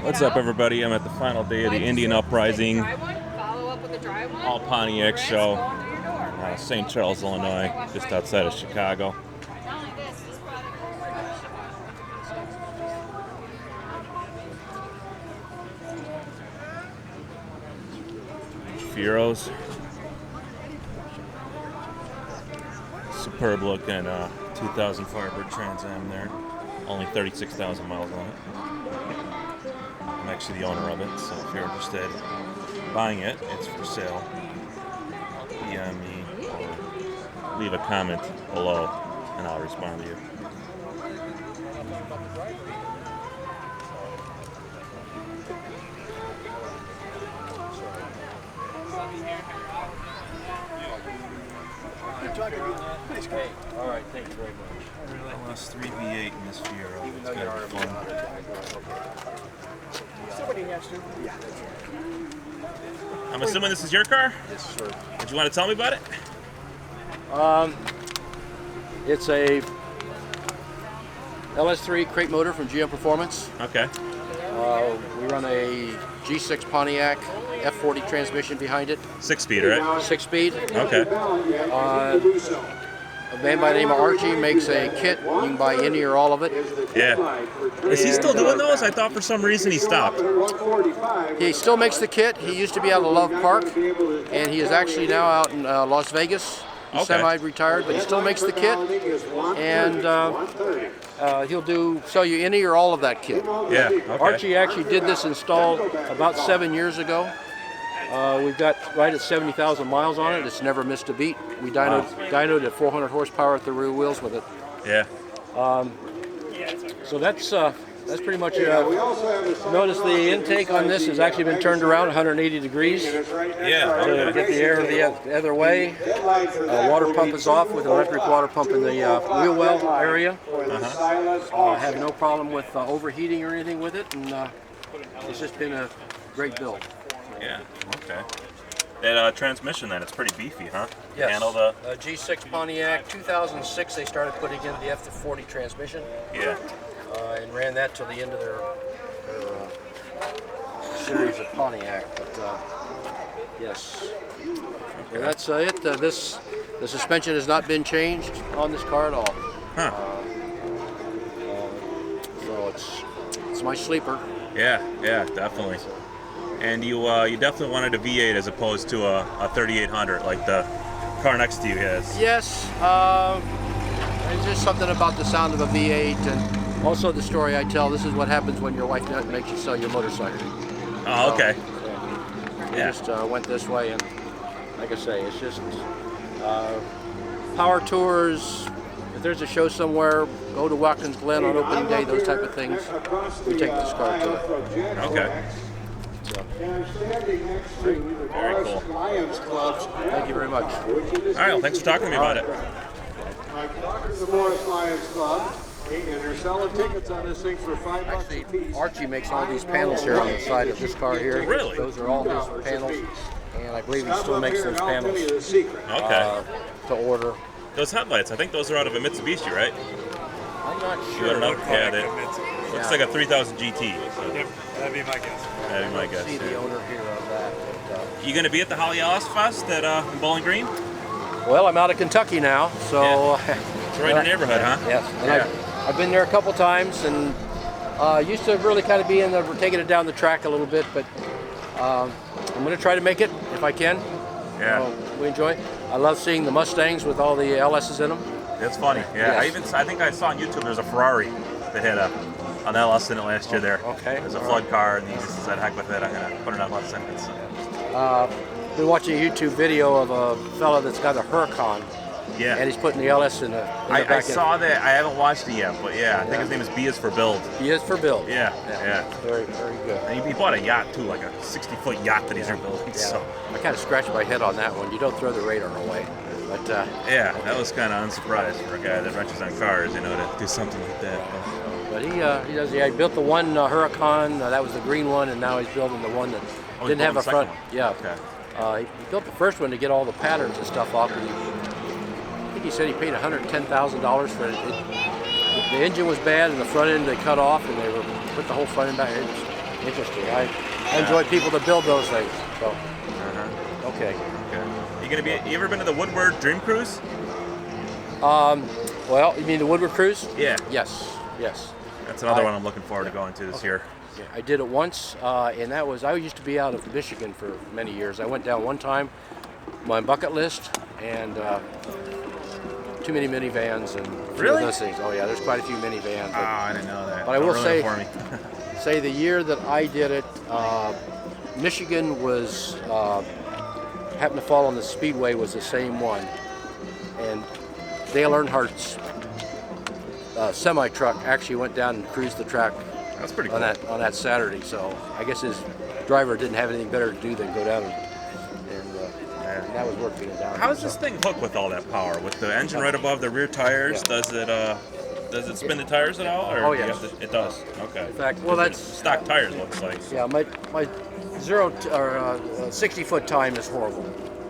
What's up, everybody? I'm at the final day of the Indian Uprising all Pontiac show, St. Charles, Illinois, just outside of Chicago. Fieros. Superb looking 2000 Firebird Trans Am there. Only 36,000 miles on it. I'm actually the owner of it, so if you're interested in buying it, it's for sale. DM me or leave a comment below and I'll respond to you. All right, thank you very much. LS 3 V8 in this Fiero. It's gotta be fun. Somebody has to. Yeah. I'm assuming this is your car? Yes, sir. Would you want to tell me about it? It's a LS3 crate motor from Zhiyun Performance. Okay. We run a G6 Pontiac F40 transmission behind it. 6-speed, right? 6-speed. Okay. A man by the name of Archie makes a kit. You can buy any or all of it. Yeah. Is he still doing those? I thought for some reason he stopped. He still makes the kit. He used to be out of Love Park, and he is actually now out in Las Vegas. He's semi-retired, but he still makes the kit, and he'll sell you any or all of that kit. Yeah. Okay. Archie actually did this installed about 7 years ago. We've got right at 70,000 miles on it. It's never missed a beat. We dynoed at 400 horsepower at the rear wheels with it. Yeah. So that's pretty much it. Notice the intake on this has actually been turned around 180 degrees. Yeah. To get the air the other way. Water pump is off with an electric water pump in the wheel well area. Have no problem with overheating or anything with it, and it's just been a great build. Yeah. Okay. That transmission, then, it's pretty beefy, huh? Yes. Handle the G6 Pontiac. 2006, they started putting in the F40 transmission. Yeah. And ran that till the end of their series of Pontiac. But yes, okay. That's it. The suspension has not been changed on this car at all. Huh. So it's my sleeper. Yeah. Yeah. Definitely. And you definitely wanted a V8 as opposed to a 3800 like the car next to you has. Yes. There's just something about the sound of a V8 and. Also, the story I tell, this is what happens when your wife makes you sell your motorcycle. Oh, okay. We just went this way, and like I say, it's just power tours. If there's a show somewhere, go to Watkins Glen on opening day, those type of things. We take this car to it. Okay. So. Very cool. Thank you very much. All right, well, thanks for talking to me about it. The Morris Lions Club. And they're selling tickets on this thing for $5 a piece. Archie makes all these panels here on the side of this car here. Really? Those are all his panels, and I believe he still makes those panels. Okay. To order. Those headlights, I think those are out of a Mitsubishi, right? I'm not I sure. don't know. Yeah, they looks like a 3000 GT. So. Yep, that'd be my guess. That'd be my guess. See the owner here of that. But, You gonna be at the Holly Alice Fest at in Bowling Green? well, I'm out of Kentucky now, so. Yeah. It's right in your neighborhood, huh? Yes. And I've been there a couple times, and used to really kind of be in taking it down the track a little bit, but I'm going to try to make it if I can. Yeah. We enjoy it. I love seeing the Mustangs with all the LSs in them. It's funny. Yeah. Yes. I think I saw on YouTube there's a Ferrari that had an LS in it last year there. Okay. There's a flood car, and he just said, heck with it, I'm gonna put an LS in it. So. Been watching a YouTube video of a fella that's got a Huracan. Yeah. And he's putting the LS in the back. I saw that. I haven't watched it yet, but yeah, I think his name is B is for Build. He is for build. Yeah. Very, very good. And he bought a yacht too, like a 60-foot yacht that he's rebuilding. Yeah. So. I kind of scratched my head on that one. You don't throw the radar away. But yeah, that was kind of unsurprised for a guy that wrenches on cars, to do something like that. But he does. Yeah, he built the one Huracan. That was the green one, and now he's building the one that didn't have a front. Yeah. Okay. He built the first one to get all the patterns and stuff off. And I think he said he paid $110,000 for it. The engine was bad, and the front end they cut off, and they put the whole front end back. interesting. I enjoy people that build those things. So, okay. You ever been to the Woodward Dream Cruise? Well, you mean the Woodward Cruise? Yeah. Yes. That's another one I'm looking forward to going to this year. Yeah, I did it once, and that was, I used to be out of Michigan for many years. I went down one time, my bucket list, and too many minivans and really? those things. Oh yeah, there's quite a few minivans. Oh, I didn't know that. But I will say, for me. say the year that I did it, Michigan was, happened to fall on the Speedway was the same one. And Dale Earnhardt's semi-truck actually went down and cruised the track. That's pretty cool. On that Saturday, so I guess his driver didn't have anything better to do than go down and that was worth being down. How does this thing hook with all that power? With the engine right above the rear tires, does it spin the tires at all? Or it does. Okay. In fact, well, that's stock tires looks like. Yeah, my 60-foot time is horrible.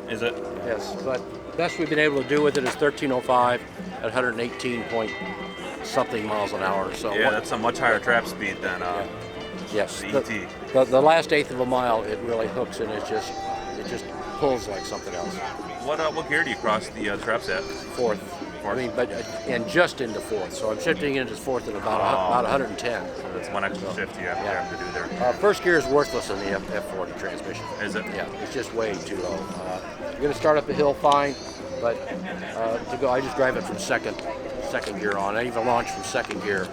Is it? Yes, but best we've been able to do with it is 13:05 at 118 point something miles an hour. So yeah, that's a much higher trap speed than yes, the ET. The last eighth of a mile, it really hooks and it just pulls like something else. What gear do you cross the traps at? Fourth. I mean, and just into fourth. So I'm shifting into fourth at about 110. So that's one extra shift you have to do there. First gear is worthless in the F40 transmission. Is it? Yeah, it's just way too low. You're going to start up the hill fine, but to go, I just drive it from second gear on. I even launch from second gear.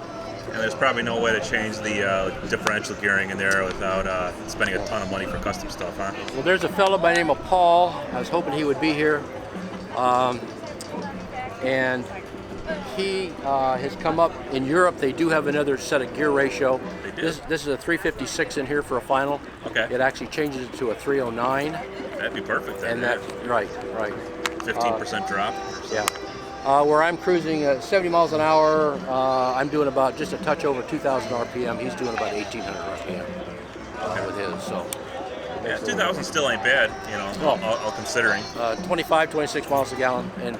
And there's probably no way to change the differential gearing in there without spending a ton of money for custom stuff, huh? Well, there's a fellow by the name of Paul. I was hoping he would be here. And he has come up in Europe. They do have another set of gear ratio. They do. This is a 356 in here for a final. Okay. It actually changes it to a 309. That'd be perfect. And that right. 15% drop. Yeah. Where I'm cruising at 70 miles an hour, I'm doing about just a touch over 2,000 RPM. He's doing about 1,800 RPM with his. So. Yeah, 2,000 still ain't bad, all considering. 25, 26 miles a gallon, and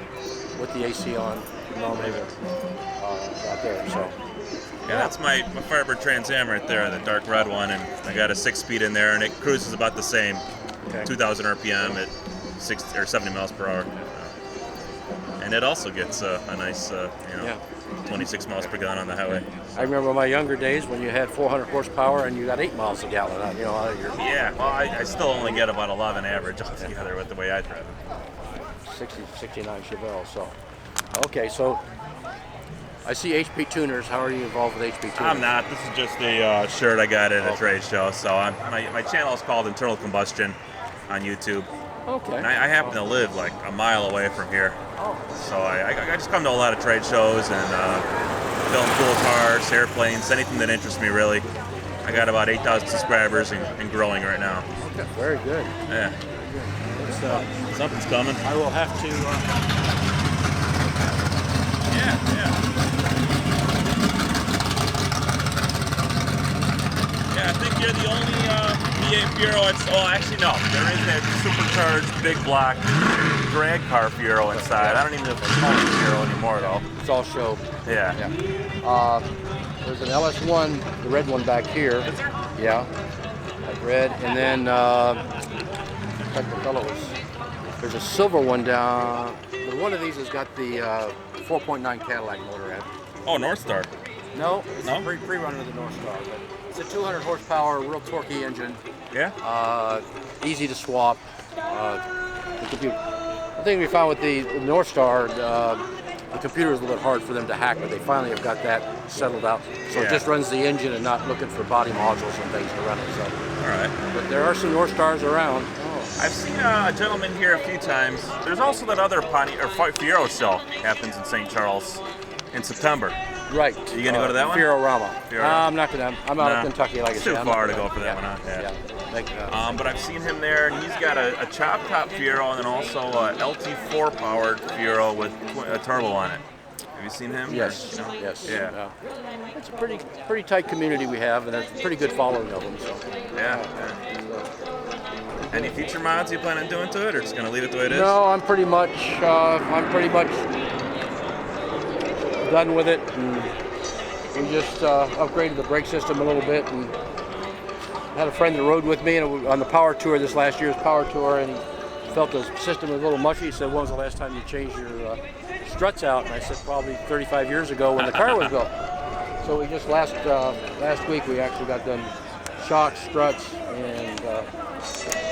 with the AC on, normally out there. So. Yeah, that's my Firebird Trans Am right there, the dark red one, and I got a 6-speed in there, and it cruises about the same, 2,000 RPM at 60 or 70 miles per hour. And it also gets a nice, 26 miles per gallon on the highway. I remember my younger days when you had 400 horsepower and you got 8 miles a gallon out of your... Yeah, well, I still only get about 11 average altogether with the way I drive it. 69 Chevelle, so... Okay, so I see HP Tuners. How are you involved with HP Tuners? I'm not. This is just a shirt I got at a trade show. So my channel is called Internal Combustion on YouTube. Okay. And I happen to live like a mile away from here. So I just come to a lot of trade shows and film cool cars, airplanes, anything that interests me really. I got about 8,000 subscribers and growing right now. Okay, very good. Yeah. Something's coming. I will have to... Yeah, I think you're the only V8 Fiero. Actually, no. There is a supercharged big block drag car Fiero inside. I don't even know if it's called a Fiero anymore, though. It's all show. Yeah. There's an LS1, the red one back here. Is there? Yeah, that red. And then, there's a silver one down. One of these has got the 4.9 Cadillac motor at it. Oh, North Star. No, it's a pre-runner of the North Star. But it's a 200 horsepower, real torquey engine. Yeah. Easy to swap. The thing we found with the North Star, the computer is a little bit hard for them to hack, but they finally have got that settled out. So it just runs the engine and not looking for body modules and things to run it. So. All right. But there are some North Stars around. I've seen a gentleman here a few times. There's also that other Fiero show happens in St. Charles in September. Right. Are you gonna go to that one? Fiero-Rama. Fiero-Rama. I'm not gonna. I'm out of Kentucky, like I said. Too far to go for that one, huh? Yeah. But I've seen him there, and he's got a chop top Fiero and then also a LT4 powered Fiero with a turbo on it. Have you seen him? Yes. Or, no? Yes. Yeah. It's a pretty tight community we have, and there's a pretty good following of them. So. Yeah. Any feature mods you plan on doing to it, or just gonna leave it the way it is? No, I'm pretty much done with it. And we just upgraded the brake system a little bit and had a friend that rode with me on the power tour, this last year's power tour, and he felt the system was a little mushy. He said, when was the last time you changed your struts out? And I said, probably 35 years ago when the car was built. So we just last week we actually got done shocks, struts, and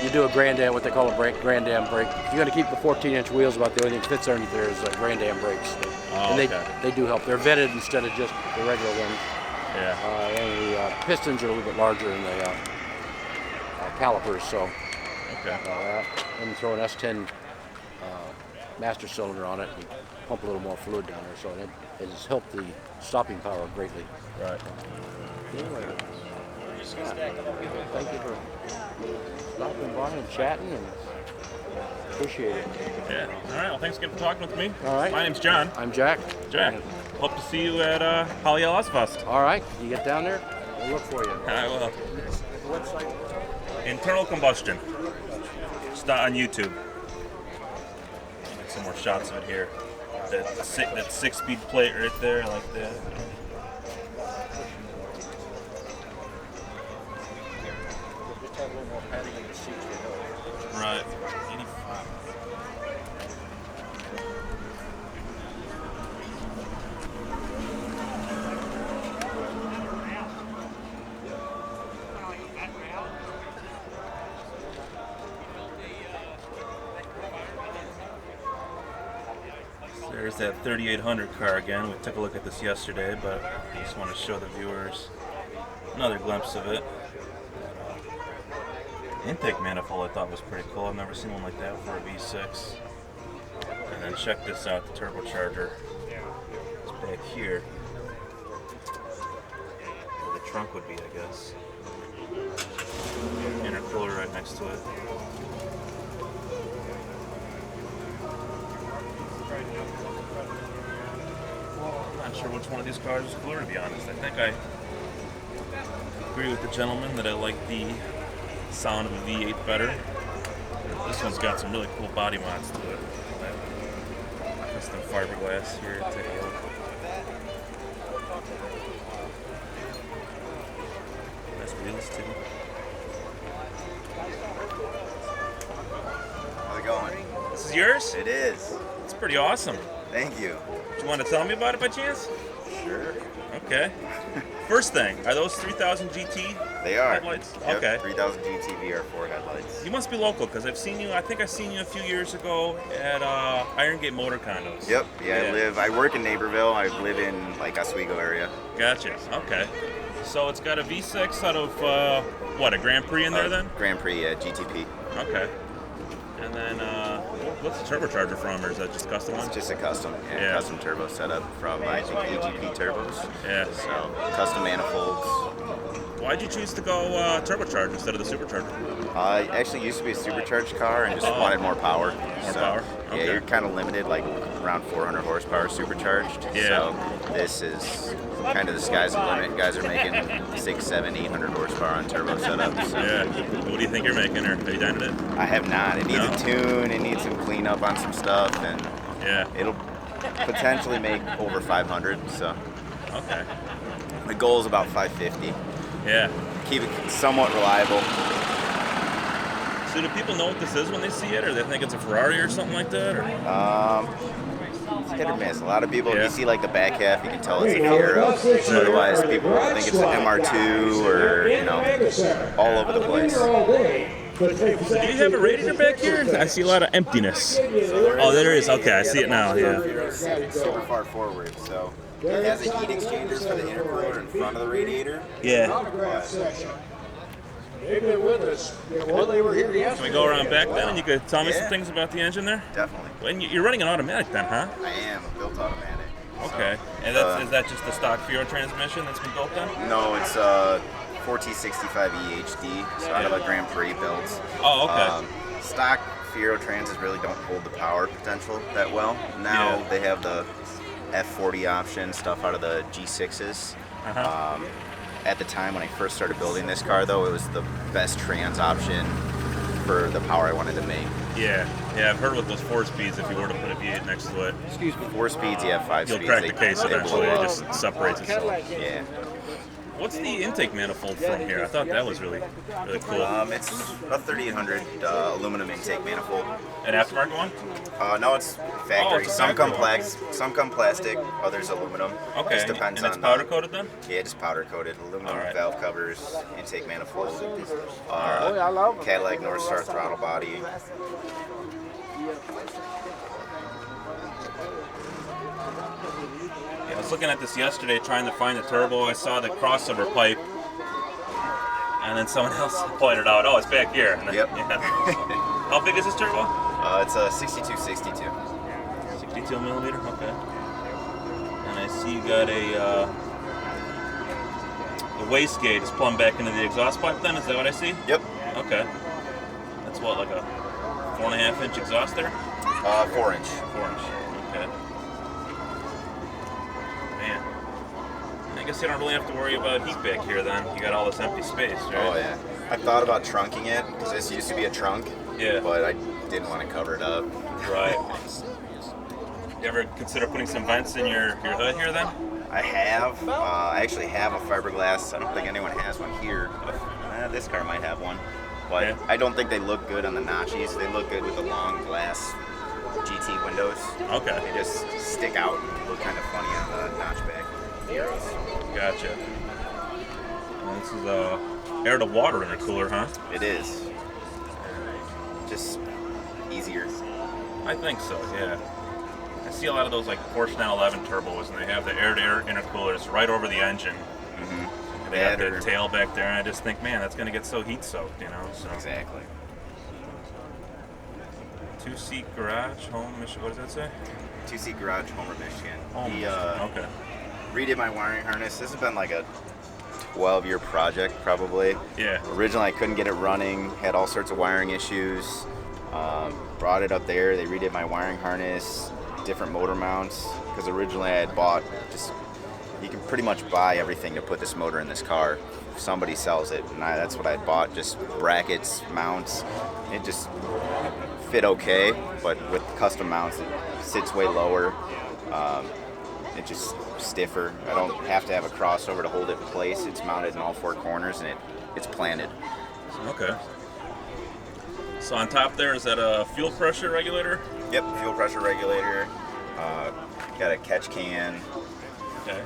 you do a Grand Am, what they call a Grand Am brake. If you're going to keep the 14-inch wheels, about the only thing that fits underneath there is Grand Am brakes. And they do help. They're vetted instead of just the regular ones. Yeah. And the pistons are a little bit larger than the calipers, so. Okay. And throw an S10 master cylinder on it and pump a little more fluid down there, so it has helped the stopping power greatly. Right. Anyway, thank you for stopping by and chatting, and appreciate it. Yeah. All right. Well, thanks again for talking with me. All right. My name's John. I'm Jack. Jack. Hope to see you at Polyel Fest. All right. You get down there, we'll look for you. I will. The website? Internal Combustion. Start on YouTube. Get some more shots of it here. That 6-speed plate right there, I like that. Just have a little more padding in the seats. Right. 85. There's that 3800 car again. We took a look at this yesterday, but I just want to show the viewers another glimpse of it. Intake manifold I thought was pretty cool. I've never seen one like that for a V6. And then check this out, the turbocharger. It's back here. Where the trunk would be, I guess. Intercooler right next to it. I'm not sure which one of these cars is cooler, to be honest. I think I agree with the gentleman that I like the sound of a V8 better. This one's got some really cool body mods to it. Custom fiberglass here. Take a look. Nice wheels too. How's it going? This is yours? It is. It's pretty awesome. Thank you. Do you want to tell me about it by chance? Sure. Okay. First thing, are those 3000 GT They are. headlights? Yep, Okay. 3000 GT VR4 headlights. You must be local because I've seen you. I think I've seen you a few years ago at Iron Gate Motor Condos. Yep. Yeah, I work in Naperville. I live in like Oswego area. Gotcha. Okay. So it's got a V6 out of what, a Grand Prix in there then? Grand Prix, GTP. Okay. And then what's the turbocharger from, or is that just custom one? It's just a custom, Yeah. custom turbo setup from I think AGP turbos. Yeah. So custom manifolds. Why'd you choose to go turbocharged instead of the supercharger? It actually used to be a supercharged car and just wanted more power. More power? Okay. Yeah, you're kind of limited, like around 400 horsepower supercharged. Yeah. So this is kind of the sky's the limit. Guys are making 600, 700, 800 horsepower on turbo setups. Yeah. What do you think you're making, or have you done it? I have not. It needs a tune. It needs some cleanup on some stuff, and Yeah. it'll potentially make over 500. So Okay. the goal is about 550. Yeah. Keep it somewhat reliable. So do people know what this is when they see it, or they think it's a Ferrari or something like that? Or? It's hit or miss. A lot of people, if Yeah. you see like the back half, you can tell it's a Fiero. Otherwise, people think it's an MR2 or, you know, all over the place. So do you have a radiator back here? I see a lot of emptiness. Oh, there is. Okay, I see it now. Yeah. It's super far forward, so it has a heat exchanger for the intercooler in front of the radiator. Yeah. They've been with us. Well, they were here Can yesterday. we go around back then, and you could tell me some Yeah. things about the engine there? Definitely. And you're running an automatic then, huh? I am a built automatic. Okay. And is that just the stock Fiero transmission that's been built then? No, it's 4T65 EHD, so out of a Grand Prix build. Oh, okay. Stock Fiero Transes really don't hold the power potential that well. Now Yeah. they have the F40 option, stuff out of the G6s. Uh-huh. At the time when I first started building this car, though, it was the best trans option for the power I wanted to make. Yeah. Yeah, I've heard with those 4 speeds, if you were to put a V8 next to it, 4 speeds, you have 5 you'll speeds. crack the case they eventually. blow It up. just separates itself. Yeah. What's the intake manifold from here? I thought that was really cool. It's a 3800 aluminum intake manifold. An aftermarket one? No, it's factory. it's a Some factory come one. some come plastic, others aluminum. Okay. Just depends and it's on powder coated then? Yeah, just powder coated. Aluminum All right. valve covers, intake manifold, I love Cadillac North Star throttle body. Yeah, I was looking at this yesterday trying to find the turbo. I saw the crossover pipe. And then someone else pointed out, oh, it's back here. And then, Yep. Yeah. How big is this turbo? It's a 6262. 62 millimeter, okay. And I see you got a, the wastegate is plumbed back into the exhaust pipe then, is that what I see? Yep. Okay. That's what, like a 4.5 inch exhaust there? 4 inch. 4 inch, okay. Man. I guess you don't really have to worry about heat back here then. You got all this empty space, right? Oh yeah. I thought about trunking it because this used to be a trunk. Yeah. But I didn't want to cover it up. Right. You ever consider putting some vents in your hood here then? I have. I actually have a fiberglass. I don't think anyone has one here. This car might have one. But Yeah. I don't think they look good on the notchies. They look good with the long glass GT windows. Okay. They just stick out and look kind of funny on the notchback fieros. Gotcha. And this is a air to water intercooler, huh? It is. Just easier. I think so, yeah. I see a lot of those like Porsche 911 turbos, and they have the air-to-air intercoolers right over the engine. And they have That the or- tail back there, and I just think, man, that's going to get so heat-soaked, you know? So Exactly. 2-seat garage, home, Michigan. What does that say? 2-seat garage, Homer, Michigan. Home. He Okay. redid my wiring harness. This has been like a 12-year project, probably. Yeah. Originally, I couldn't get it running. Had all sorts of wiring issues. Brought it up there. They redid my wiring harness, different motor mounts. Because originally, I had bought just. You can pretty much buy everything to put this motor in this car. If somebody sells it, and that's what I had bought. Just brackets, mounts. It just fit okay, but with custom mounts, it sits way lower. It's just stiffer. I don't have to have a crossover to hold it in place. It's mounted in all four corners, and it's planted. Okay. So on top there, is that a fuel pressure regulator? Yep, fuel pressure regulator. Got a catch can. Okay.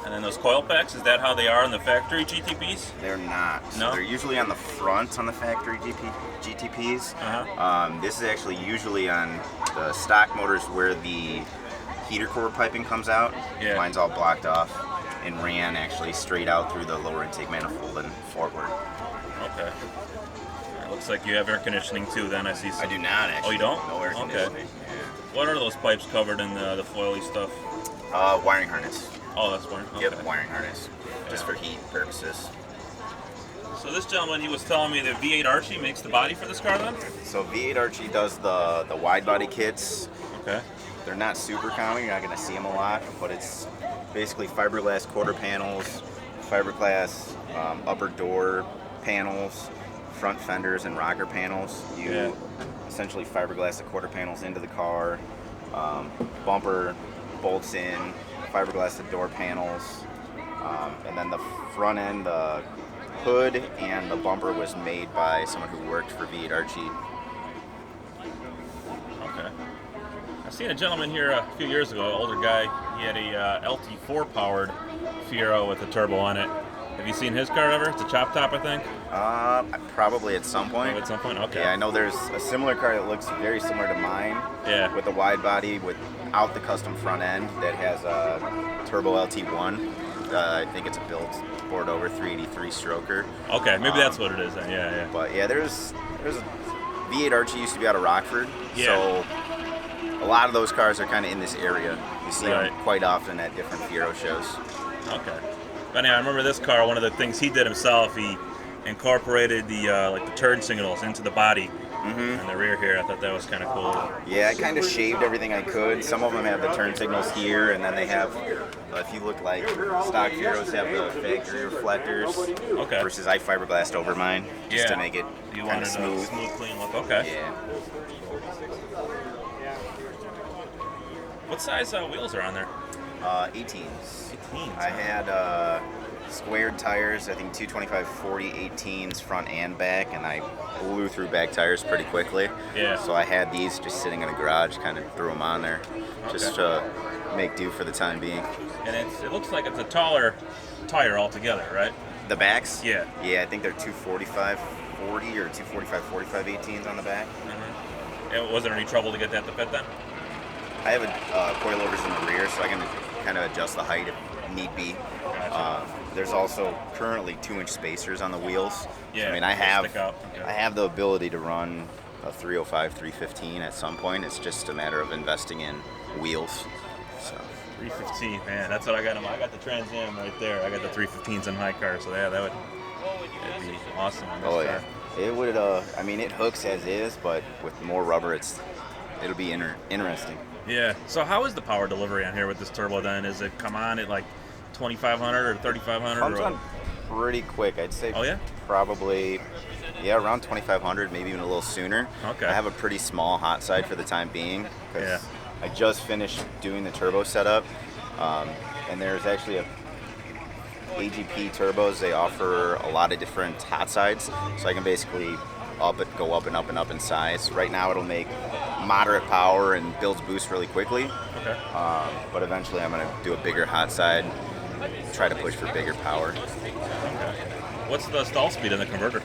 And then those coil packs, is that how they are in the factory GTPs? They're not. So No? they're usually on the front on the factory GTPs. Uh-huh. This is actually usually on the stock motors where the heater core piping comes out. Yeah. Mine's all blocked off and ran actually straight out through the lower intake manifold and forward. Okay. It looks like you have air conditioning too then, I see some. I do not actually. Oh, you don't? No air Okay. conditioning. What are those pipes covered in the foily stuff? Wiring harness. Oh, that's one. Okay. Yep, wiring harness. Just for heat purposes. So this gentleman, he was telling me that V8 Archie makes the body for this car then? So V8 Archie does the wide body kits. Okay. They're not super common, you're not going to see them a lot, but it's basically fiberglass quarter panels, fiberglass upper door panels, front fenders and rocker panels. You essentially fiberglass the quarter panels into the car, bumper bolts in, fiberglass the door panels, and then the front end, the hood and the bumper was made by someone who worked for V8 Archie. Okay. I've seen a gentleman here a few years ago, an older guy. He had a LT4 powered Fiero with a turbo on it. Have you seen his car ever? It's a chop top, I think. Probably at some point. Oh, at some point? Okay. Yeah, I know there's a similar car that looks very similar to mine. Yeah. With a wide body without the custom front end that has a turbo LT1. I think it's a built poured over 383 stroker. Okay, maybe that's what it is then. Yeah, yeah. But yeah, there's a V8 Archie used to be out of Rockford. Yeah. So a lot of those cars are kind of in this area. You see Right. them quite often at different Fiero shows. Okay. But anyway, I remember this car. One of the things he did himself, he incorporated the like the turn signals into the body and the rear here. I thought that was kind of cool. Yeah, I kind of shaved everything I could. Some of them have the turn signals here, and then they have, if you look like stock Fieros have the factory reflectors. Okay. Versus I fiberglassed over mine just to make it You kind wanted of smooth. a smooth, clean look. Okay. Yeah. What size wheels are on there? 18s. 18s. I had squared tires, I think 225 40 18s front and back, and I blew through back tires pretty quickly. Yeah. So I had these just sitting in the garage, kind of threw them on there, just to make do for the time being. And it looks like it's a taller tire altogether, right? The backs? Yeah. Yeah, I think they're 245 40 or 245 45 18s on the back. And was there any trouble to get that to fit then? I have coilovers in the rear, so I can kind of adjust the height if need be. Gotcha. There's also currently 2-inch spacers on the wheels. Yeah, I mean, I they have stick out. Okay. I have the ability to run a 305 315 at some point. It's just a matter of investing in wheels. So 315, man, that's what I got. I got the Trans Am right there. I got the 315s in my car, so yeah, that'd be awesome on this car. yeah, it would. I mean, it hooks as is, but with more rubber, it'll be interesting. Yeah. So how is the power delivery on here with this turbo then? Is it come on at like 2,500 or 3,500? Comes on pretty quick. I'd say. Oh yeah. Probably. Yeah, around 2,500, maybe even a little sooner. Okay. I have a pretty small hot side for the time being. Yeah. I just finished doing the turbo setup, and there's actually AGP turbos. They offer a lot of different hot sides, so I can basically go up and up and up in size. Right now, it'll make moderate power and builds boost really quickly. Okay. But eventually, I'm gonna do a bigger hot side, try to push for bigger power. Okay. What's the stall speed in the converter?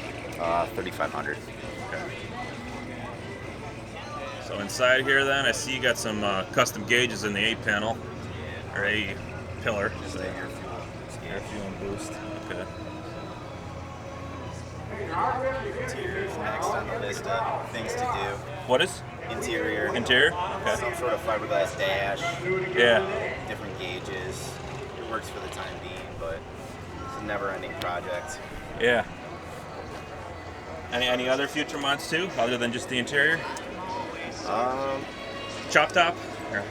3,500. Okay. So inside here then, I see you got some custom gauges in the A panel, or A pillar. Air fuel and boost. Okay. Interior's next on the list of things to do. What is? Interior. Interior? Okay. Some sort of fiberglass dash. Yeah. Different gauges. It works for the time being, but it's a never-ending project. Yeah. Any other future mods too, other than just the interior? Chop top? Or-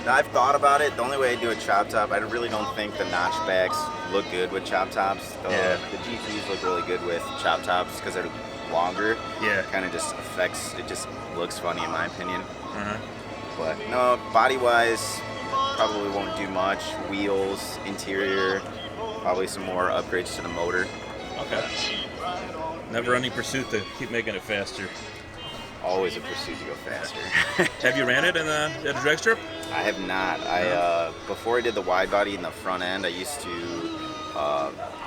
I've thought about it. The only way I do a chop top, I really don't think the notchbacks look good with chop tops. Yeah. The GTs look really good with chop tops because they're longer. Yeah. Kind of just affects, it just looks funny in my opinion. Uh-huh. But no, body-wise, probably won't do much. Wheels, interior, probably some more upgrades to the motor. Okay. Never-ending pursuit to keep making it faster. Always a pursuit to go faster. Have you ran it at a drag strip? I have not. Before I did the wide body in the front end, I used to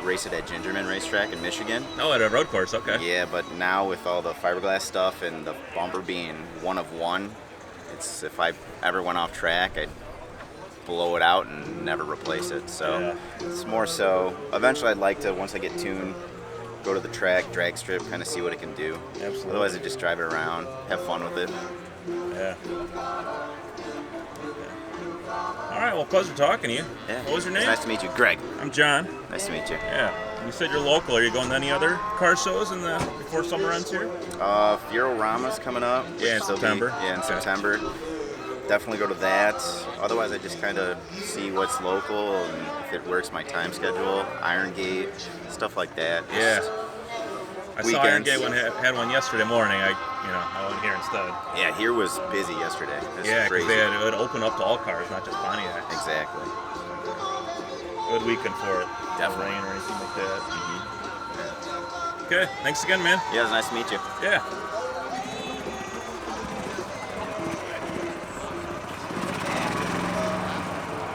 race it at Gingerman Racetrack in Michigan. Oh, at a road course. Okay. Yeah, but now with all the fiberglass stuff and the bumper being one of one, it's if I ever went off track, I'd blow it out and never replace it. So it's more so. Eventually, I'd like to, once I get tuned, go to the track, drag strip, kind of see what it can do. Absolutely. Otherwise, I just drive it around, have fun with it. Yeah. All right. Well, pleasure talking to you. Yeah. What was your name? Nice to meet you, Greg. I'm John. Nice to meet you. Yeah. You said you're local. Are you going to any other car shows before summer ends here? Fiero Rama's coming up. Yeah, in which will September. in Okay. September. Definitely go to that. Otherwise, I just kind of see what's local and if it works my time schedule. Iron Gate, stuff like that. Yeah. Just I saw Iron weekends. Gate had one yesterday morning. I went here instead. Yeah, here was busy yesterday. That's Yeah, because crazy. it would open up to all cars, not just Pontiacs. Exactly. Good weekend for it. Definitely. No rain or anything like that. Okay, thanks again, man. Yeah, it was nice to meet you. Yeah.